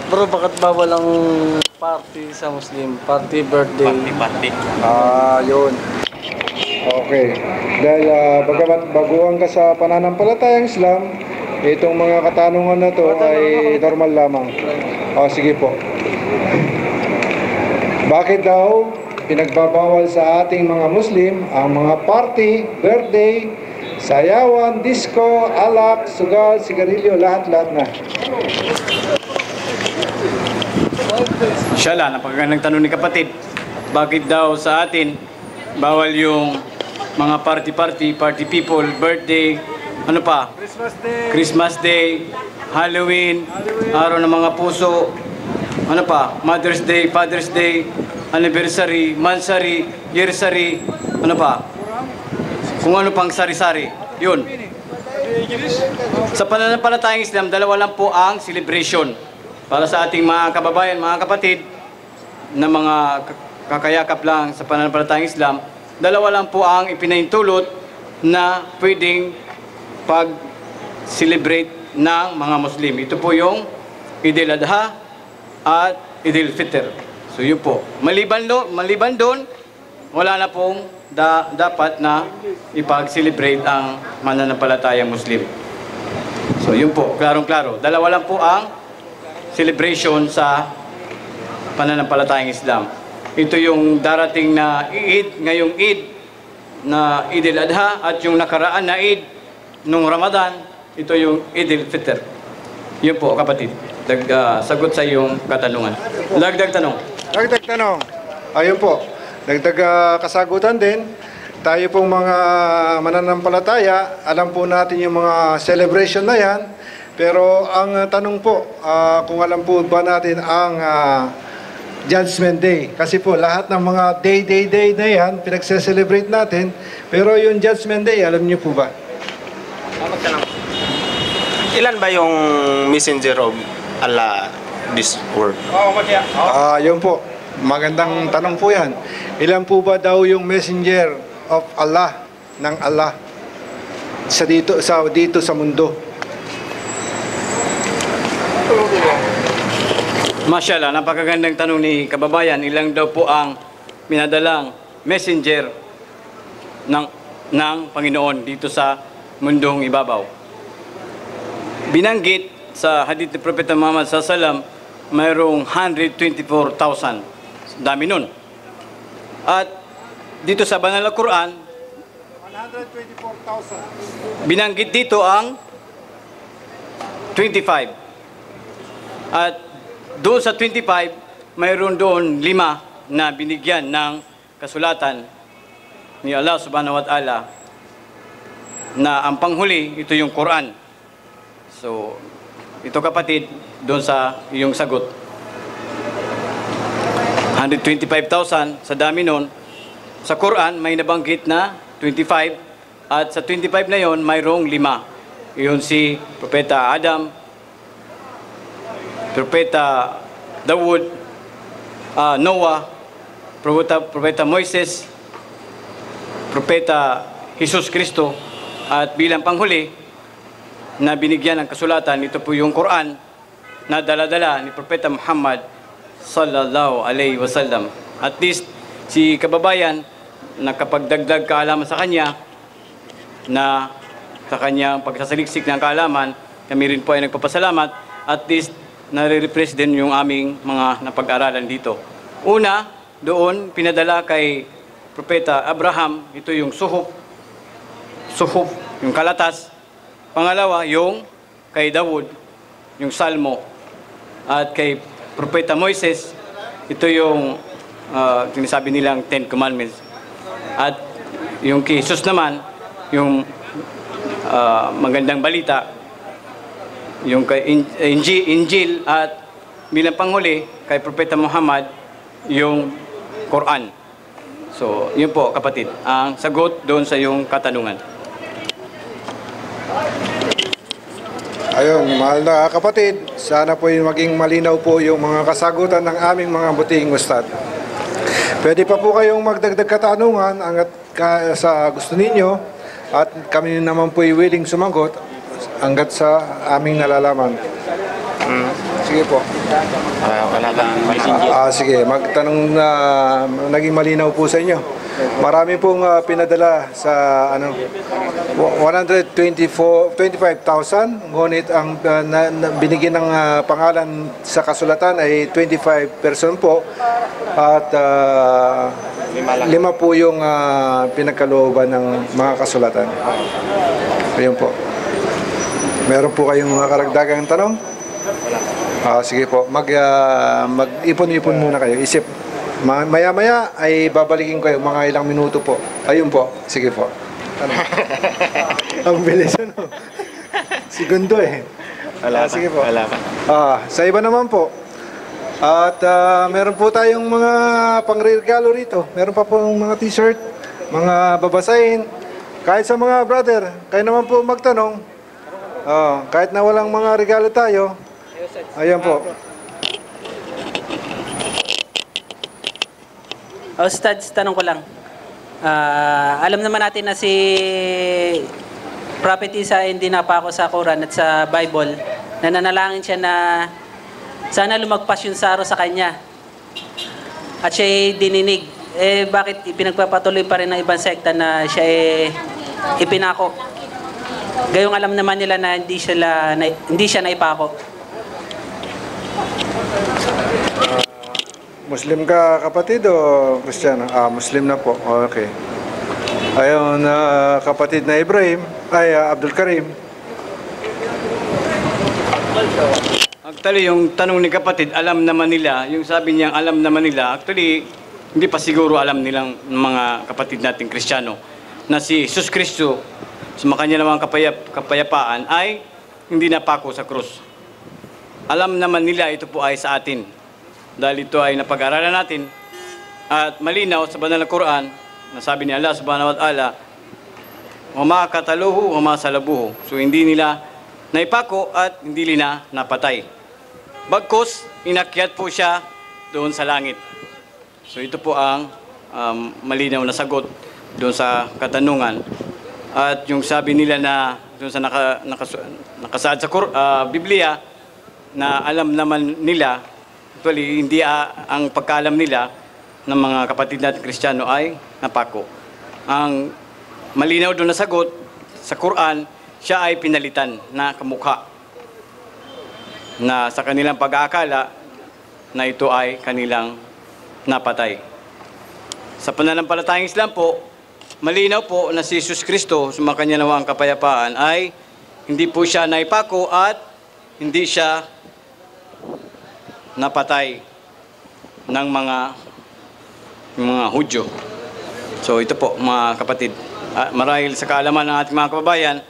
Bro, bakit bawal ang party sa Muslim? Party, birthday? Party. Yun. Okay. Dahil bagamat baguhan ka sa pananampalatayang Islam, itong mga katanungan na to ay normal lamang. Sige po. Bakit daw pinagbabawal sa ating mga Muslim ang mga party, birthday, sayawan, disco, alak, sugal, sigarilyo, lahat-lahat na? Inshallah, napakagandang tanong ni kapatid. Bakit daw sa atin bawal yung mga party people, birthday, ano pa? Christmas Day, Halloween, araw ng mga puso, ano pa? Mother's Day, Father's Day, anniversary, mansary, yearsary, ano pa? Kung ano pang sari-sari. Yun. Sa pananampalatayang Islam, dalawa lang po ang celebration. Para sa ating mga kababayan, mga kapatid, na mga kakayakap lang sa pananampalatayang Islam, dalawa lang po ang ipinahintulot na pwedeng pag-celebrate ng mga Muslim. Ito po yung Eid al-Adha at Eid al-Fitr. So yun po. Maliban doon, wala na pong dapat na ipag-celebrate ang mananampalatayang Muslim. So yun po, klarong-klaro. Dalawa lang po ang celebration sa pananampalatayang Islam. Ito yung darating na Eid, ngayong Eid na Eid al-Adha, at yung nakaraan na Eid nung Ramadan, ito yung Eid al-Fitr. Yun po, kapatid. Sagot sa iyong katanungan. Dagdag tanong. Dagdag tanong. Ayun po. Dagdag kasagutan din. Tayo pong mga mananampalataya, alam po natin yung mga celebration na yan. Pero ang tanong po, kung alam po ba natin ang Judgment Day. Kasi po lahat ng mga day na yan, pinagse-celebrate natin. Pero yung Judgment Day, alam niyo po ba? Magtanong. Ilan ba yung messenger of Allah this world? Yun po. Magandang tanong po yan. Ilan po ba daw yung messenger of Allah, ng Allah, dito sa mundo? Mashallah, napakagandang tanong ni kababayan. Ilang daw po ang minadalang messenger ng Panginoon dito sa mundong ibabaw. Binanggit sa hadith ni Propeta Muhammad SAW, mayroong 124,000. Dami nun. At dito sa Banal na Quran, 124,000. binanggit dito ang 25. At doon sa 25, mayroon doon 5 na binigyan ng kasulatan ni Allah subhanahu wa ta'ala na ang panghuli, ito yung Quran. So, ito kapatid, doon sa iyong sagot. 125,000 sa dami nun. Sa Quran, may nabanggit na 25. At sa 25 na yon, mayroong 5. Iyon si Propeta Adam, Propeta Dawud, Noah, Propeta Moises, Propeta Jesus Cristo, at bilang panghuli na binigyan ng kasulatan, ito po yung Quran na dala-dala ni Propeta Muhammad sallallahu alaihi wasallam. At least si kababayan nakapagdagdag kaalaman sa kanya na sa kanyang pagsasaliksik ng kaalaman, kami rin po ay nagpapasalamat. At least nare-refresh din yung aming mga napag-aralan dito. Una, doon pinadala kay Propeta Abraham, ito yung suhuf, yung kalatas. Pangalawa, yung kay Dawud, yung salmo. At kay Propeta Moises, ito yung sinasabi nilang 10 Commandments. At yung kay Jesus naman, yung magandang balita, yung kay Injil, at bilang panghuli kay Propeta Muhammad, yung Quran. So, yun po kapatid, ang sagot doon sa yung katanungan. Ayun, mahal na kapatid, sana po yung maging malinaw po yung mga kasagutan ng aming mga butihing ustad. Pwede pa po kayong magdagdag katanungan hanggat sa gusto ninyo, at kami naman po willing sumagot hanggat sa aming nalalaman. Sige po. Wala ba? Messenger. Sige, magtanong na naging malinaw po sa inyo. Marami pong pinadala sa 125,000, ngunit ang binigyan ng pangalan sa kasulatan ay 25 person po at 5 po yung pinagkalooban ng mga kasulatan. Ayun po. Meron po kayong mga karagdagang tanong? Sige po, mag-ipon-ipon muna kayo, isip. Maya-maya ay babalikin kayo mga ilang minuto po. Ayun po, sige po. Ang bilis ano? Segundo eh. Wala pa. Sige po. Wala pa. Sa iba naman po. At meron po tayong mga pangregalo rito. Meron pa po mga t-shirt, mga babasahin. Kahit sa mga brother, kayo naman po magtanong. Kahit na walang mga regalo tayo. Ayan po. Ustads, tanong ko lang. Alam naman natin na si Prophet Isa hindi napako sa Quran at sa Bible. Nananalangin siya na sana lumagpas yung saro sa kanya. At siya ay dininig. Bakit ipinagpapatuloy pa rin ng ibang sekta na siya ay ipinako? Gayong alam naman nila na hindi siya naipako. Muslim ka kapatid o Kristiyano? Muslim na po. Okay. Ayun, kapatid na Ibrahim, Abdul Karim. Actually, yung tanong ni kapatid, alam naman nila, yung sabi niya, alam naman nila, actually, hindi pa siguro alam nilang mga kapatid nating Kristiyano na si Jesus Kristo, sa kanya namang kapayapaan, ay hindi napako sa krus. Alam naman nila ito po ay sa atin. Dahil ito ay napag-aralan natin at malinaw sa banal na Quran na sabi ni Allah subhanahu wa ta'ala, "Wama kataluhu, wama salabuhu." So hindi nila naipako at hindi nila napatay. Bagkus, inakyat po siya doon sa langit. So ito po ang malinaw na sagot doon sa katanungan. At yung sabi nila na doon sa nakasaad sa Biblia na alam naman nila, actually, hindi ang pagkaalam nila ng mga kapatid natin Kristiyano ay napako. Ang malinaw doon na sagot sa Quran, siya ay pinalitan na kamukha na sa kanilang pag-aakala na ito ay kanilang napatay. Sa pananampalatayang Islam po, malinaw po na si Jesus Kristo, sumakanya nawa ang kapayapaan, ay hindi po siya naipako at hindi siya napatay ng mga Hudyo. So ito po mga kapatid, marahil sa kaalaman ng ating mga kababayan,